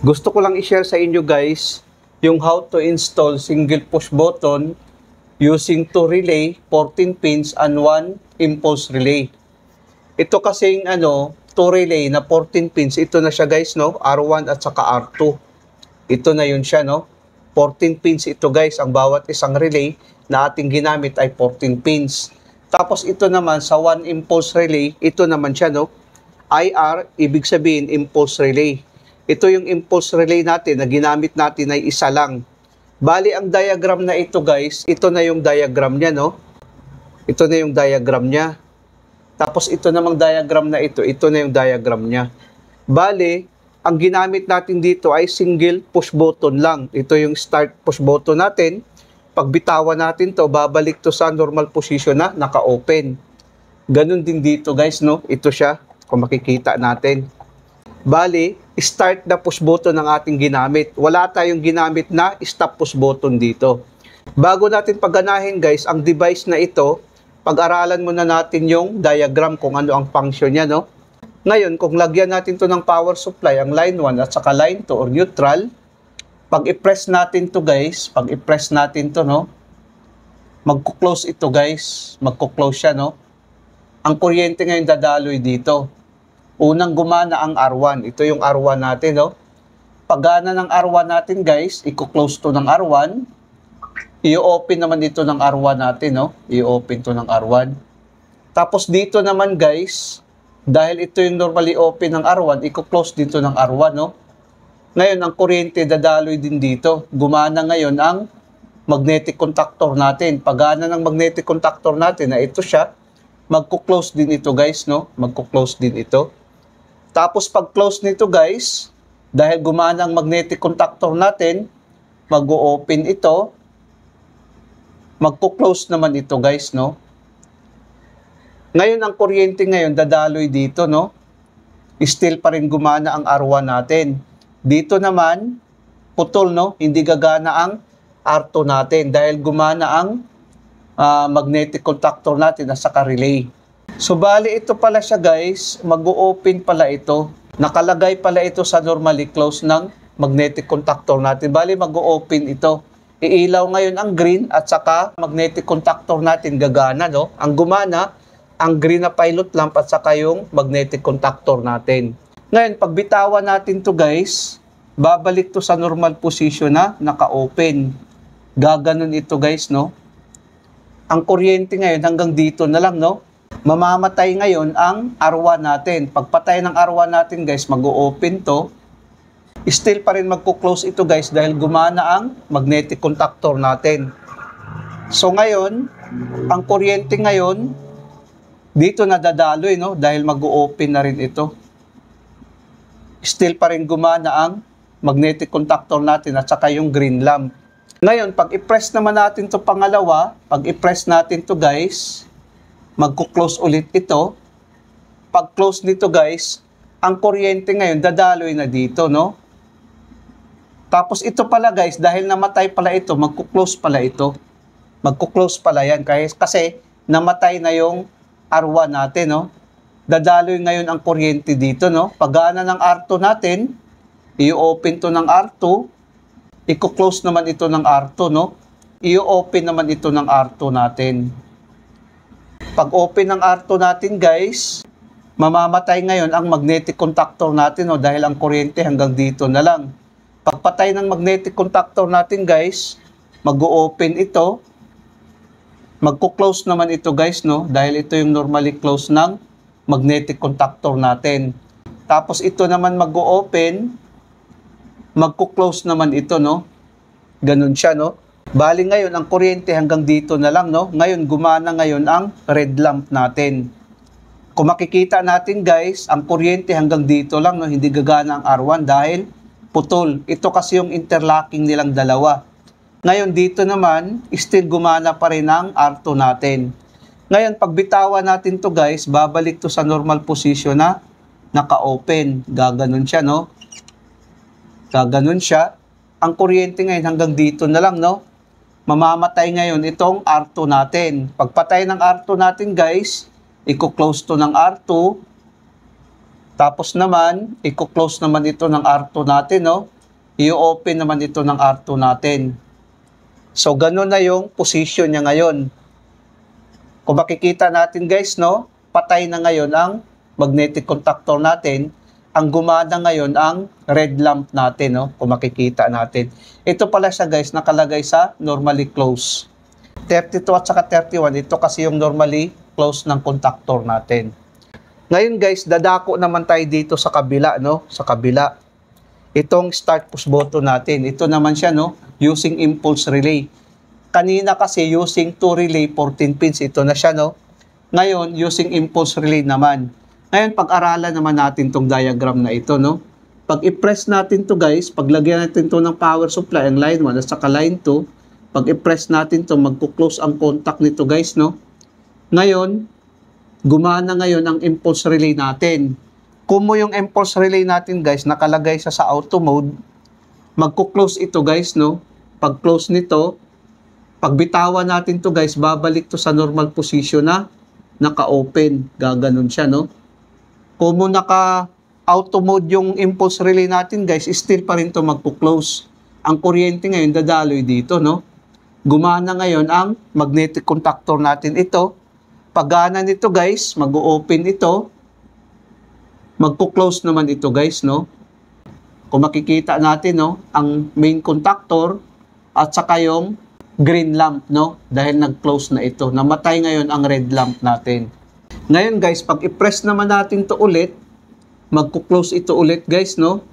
Gusto ko lang i-share sa inyo guys yung how to install single push button using 2 relay, 14 pins and 1 impulse relay. Ito kasing 2 relay na 14 pins, ito na siya guys, no? R1 at saka R2. Ito na yun siya, no? 14 pins ito guys, ang bawat isang relay na ating ginamit ay 14 pins. Tapos ito naman sa 1 impulse relay, ito naman siya, no? IR, ibig sabihin impulse relay. Ito yung impulse relay natin na ginamit natin ay isa lang. Bali, ang diagram na ito guys, ito na yung diagram niya, no? Ito na yung diagram niya. Tapos ito namang diagram na ito na yung diagram niya. Bali, ang ginamit natin dito ay single push button lang. Ito yung start push button natin. Pag bitawan natin to, babalik to sa normal position na naka-open. Ganun din dito guys, no? Ito siya, kung makikita natin. Bali, start na push button ng ating ginamit. Wala tayong ginamit na stop push button dito. Bago natin pagganahin guys, ang device na ito, pag-aralan muna natin yung diagram kung ano ang function niya, no? Ngayon, kung lagyan natin to ng power supply, ang line 1 at saka line 2 or neutral, pag i-press natin to guys, pag i-press natin to, no? Magko-close ito guys, magko-close siya, no? Ang kuryente ngayon dadaloy dito. Unang gumana ang R1. Ito yung R1 natin, no? Paggana ng R1 natin, guys, i-close to ng R1. I-open naman ito ng R1 natin, no? I-open to ng R1. Tapos dito naman, guys, dahil ito yung normally open ng R1, i-close dito ng R1, no? Ngayon, ang kuryente dadaloy din dito. Gumana ngayon ang magnetic contactor natin. Paggana ng magnetic contactor natin, na ito siya, magko-close din ito, guys, no? Magko-close din ito. Tapos pag-close nito guys, dahil gumana ang magnetic contactor natin, mag-o-open ito, magko-close naman ito guys, no? Ngayon ang kuryente ngayon dadaloy dito, no? Still pa rin gumana ang R1 natin. Dito naman, putol, no? Hindi gagana ang R2 natin dahil gumana ang magnetic contactor natin at saka relay. So, bali ito pala siya guys, mag-o-open pala ito. Nakalagay pala ito sa normally close ng magnetic contactor natin. Bali, mag-o-open ito. Iilaw ngayon ang green at saka magnetic contactor natin gagana, no? Ang gumana, ang green na pilot lamp at saka yung magnetic contactor natin. Ngayon, pag bitawan natin to guys, babalik to sa normal position na naka-open. Gaganon ito guys, no? Ang kuryente ngayon hanggang dito na lang, no? Mamamatay ngayon ang R1 natin. Pagpatay ng R1 natin guys, mag-o-open to. Still pa rin magko-close ito guys dahil gumana ang magnetic contactor natin. So ngayon, ang kuryente ngayon, dito nadadaloy, no? Dahil mag-o-open na rin ito. Still pa rin gumana ang magnetic contactor natin at saka yung green lamp. Ngayon, pag i-press naman natin to pangalawa, pag i-press natin to guys, magko-close ulit ito. Pag close nito guys, ang kuryente ngayon dadaloy na dito, no? Tapos ito pala guys, dahil namatay pala ito, magko-close pala ito. Magko-close pala yan kasi namatay na yung R1 natin, no? Dadaloy ngayon ang kuryente dito, no? Paggana ng R2 natin, i-open to ng R2, i-close naman ito ng R2, no? I-open naman ito ng R2 natin. Pag open ng R2 natin guys, mamamatay ngayon ang magnetic contactor natin, no? Dahil ang kuryente hanggang dito na lang. Pagpatay ng magnetic contactor natin guys, mag-o-open ito. Magko-close naman ito guys, no? Dahil ito yung normally close ng magnetic contactor natin. Tapos ito naman mag-o-open, magko-close naman ito, no? Ganun siya, no? Bali ngayon, ang kuryente hanggang dito na lang, no? Ngayon, gumana ngayon ang red lamp natin. Kung makikita natin, guys, ang kuryente hanggang dito lang, no? Hindi gagana ang R1 dahil putol. Ito kasi yung interlocking nilang dalawa. Ngayon, dito naman, still gumana pa rin ang R2 natin. Ngayon, pag bitawan natin to guys, babalik to sa normal position na naka-open. Gaganon siya, no? Gaganon siya. Ang kuryente ngayon hanggang dito na lang, no? Mamamatay ngayon itong R2 natin. Pagpatay ng R2 natin guys, i-close to ng R2. Tapos naman, i-close naman ito ng R2 natin, no? I-open naman ito ng R2 natin. So, ganun na yung position niya ngayon. Kung makikita natin guys, no? Patay na ngayon ang magnetic contactor natin. Ang gumana ngayon ang red lamp natin, no? Kung makikita natin. Ito pala siya guys, nakalagay sa normally close. 32 at saka 31, ito kasi yung normally close ng contactor natin. Ngayon guys, dadako naman tayo dito sa kabila, no? Sa kabila. Itong start push button natin. Ito naman siya, no? Using impulse relay. Kanina kasi using 2 relay 14 pins. Ito na siya, no? Ngayon, using impulse relay naman. Ngayon, pag-aralan naman natin tong diagram na ito, no? Pag i-press natin to guys, paglagyan natin to ng power supply, ang line 1 at saka line 2, pag i-press natin to, magkuklose ang contact nito guys, no? Ngayon, gumana ngayon ang impulse relay natin. Kung mo yung impulse relay natin guys, nakalagay siya sa auto mode, magkuklose ito guys, no? Pag close nito, pag bitawan natin to guys, babalik to sa normal position na naka-open. Gaganon siya, no? Kung mo naka-auto mode yung impulse relay natin guys, still pa rin to magkuklose. Ang kuryente ngayon dadaloy dito, no? Gumana ngayon ang magnetic contactor natin ito. Pagana nito guys, mag-open ito. Magko-close naman ito guys, no? Kung makikita natin, no, ang main contactor at saka yung green lamp, no? Dahil nag-close na ito. Namatay ngayon ang red lamp natin. Ngayon guys, pag i-press naman natin to ulit, magko-close ito ulit guys, no?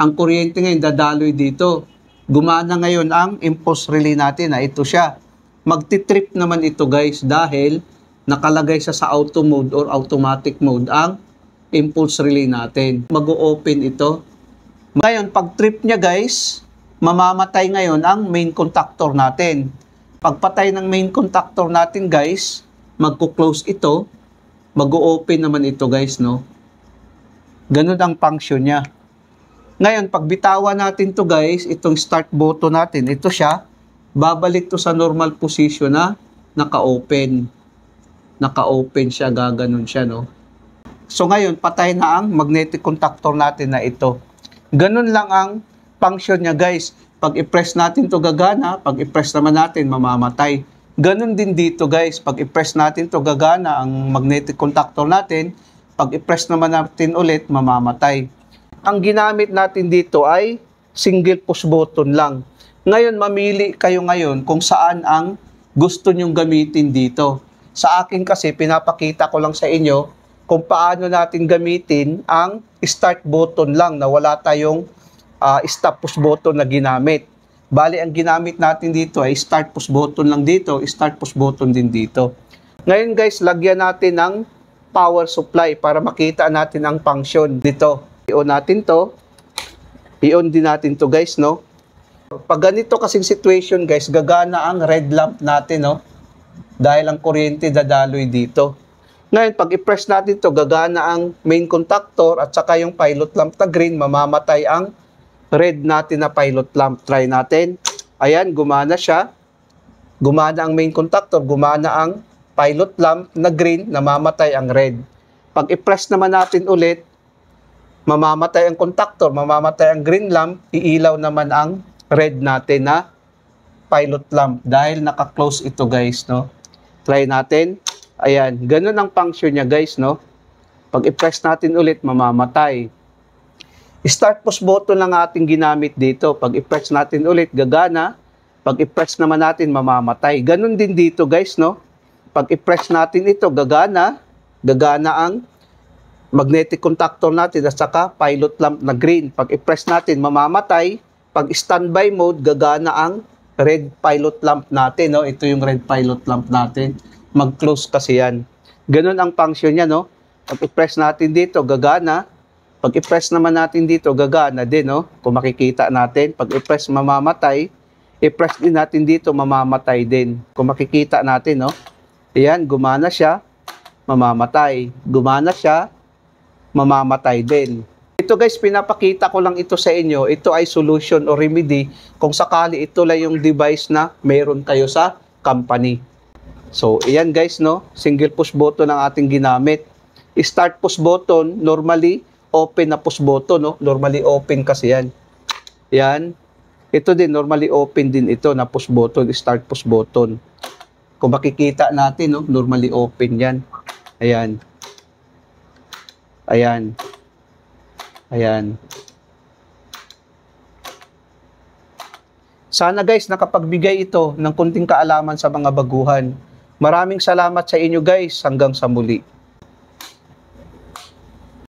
Ang kuryente ngayon dadaloy dito. Gumana ngayon ang impulse relay natin, na ito siya. Magti-trip naman ito guys dahil nakalagay siya sa auto mode or automatic mode ang impulse relay natin. Mag-o-open ito. Ngayon, pag trip niya guys, mamamatay ngayon ang main contactor natin. Pagpatay ng main contactor natin guys, magko-close ito, mag-o-open naman ito guys, no? Ganun ang function niya. Ngayon, pag bitawan natin to guys, itong start button natin, ito siya, babalik to sa normal position na naka-open. Naka-open siya, gaganon siya, no? So ngayon, patay na ang magnetic contactor natin na ito. Ganun lang ang function niya guys. Pag i-press natin to gagana, pag i-press naman natin, mamamatay. Ganun din dito guys. Pag i-press natin to gagana ang magnetic contactor natin, pag i-press naman natin ulit, mamamatay. Ang ginamit natin dito ay single push button lang. Ngayon, mamili kayo ngayon kung saan ang gusto nyong gamitin dito. Sa akin kasi, pinapakita ko lang sa inyo kung paano natin gamitin ang start button lang na wala tayong stop push button na ginamit. Bali, ang ginamit natin dito ay start push button lang dito, start push button din dito. Ngayon guys, lagyan natin ng power supply para makita natin ang function dito. I-on natin to. I-on din natin to guys, no? Pag ganito kasing situation guys, gagana ang red lamp natin, no? Dahil ang kuryente dadaloy dito. Ngayon, pag i-press natin to, gagana ang main contactor at saka yung pilot lamp na green, mamamatay ang red natin na pilot lamp. Try natin. Ayan, gumana siya. Gumana ang main contactor, gumana ang pilot lamp na green, namamatay ang red. Pag i-press naman natin ulit, mamamatay ang contactor, mamamatay ang green lamp, iilaw naman ang red natin na pilot lamp dahil naka-close ito guys, no? Try natin. Ayan, ganun ang function niya guys, no? Pag i-press natin ulit, mamamatay. Start push button lang ating ginamit dito. Pag i-press natin ulit, gagana. Pag i-press naman natin, mamamatay. Ganun din dito guys, no? Pag i-press natin ito, gagana. Gagana ang magnetic contactor natin at saka pilot lamp na green. Pag i-press natin, mamamatay. Pag standby mode, gagana ang red pilot lamp natin, no? Ito yung red pilot lamp natin. Mag-close kasi yan. Ganun ang function niya, no? Pag i-press natin dito, gagana. Pag i-press naman natin dito, gagana din, no? Kung makikita natin, pag i-press, mamamatay. I-press din natin dito, mamamatay din. Kung makikita natin, no? Ayan, gumana siya, mamamatay. Gumana siya, mamamatay din. Ito guys, pinapakita ko lang ito sa inyo. Ito ay solution o remedy kung sakali ito lang yung device na meron kayo sa company. So, ayan guys, no? Single push button ang ating ginamit. Start push button, normally open na push button, no? Normally open kasi yan. Yan. Ito din, normally open din ito na push button, start push button. Kung makikita natin, no? Normally open yan. Ayan. Ayan. Ayan. Sana guys, nakapagbigay ito ng kunting kaalaman sa mga baguhan. Maraming salamat sa inyo guys. Hanggang sa muli.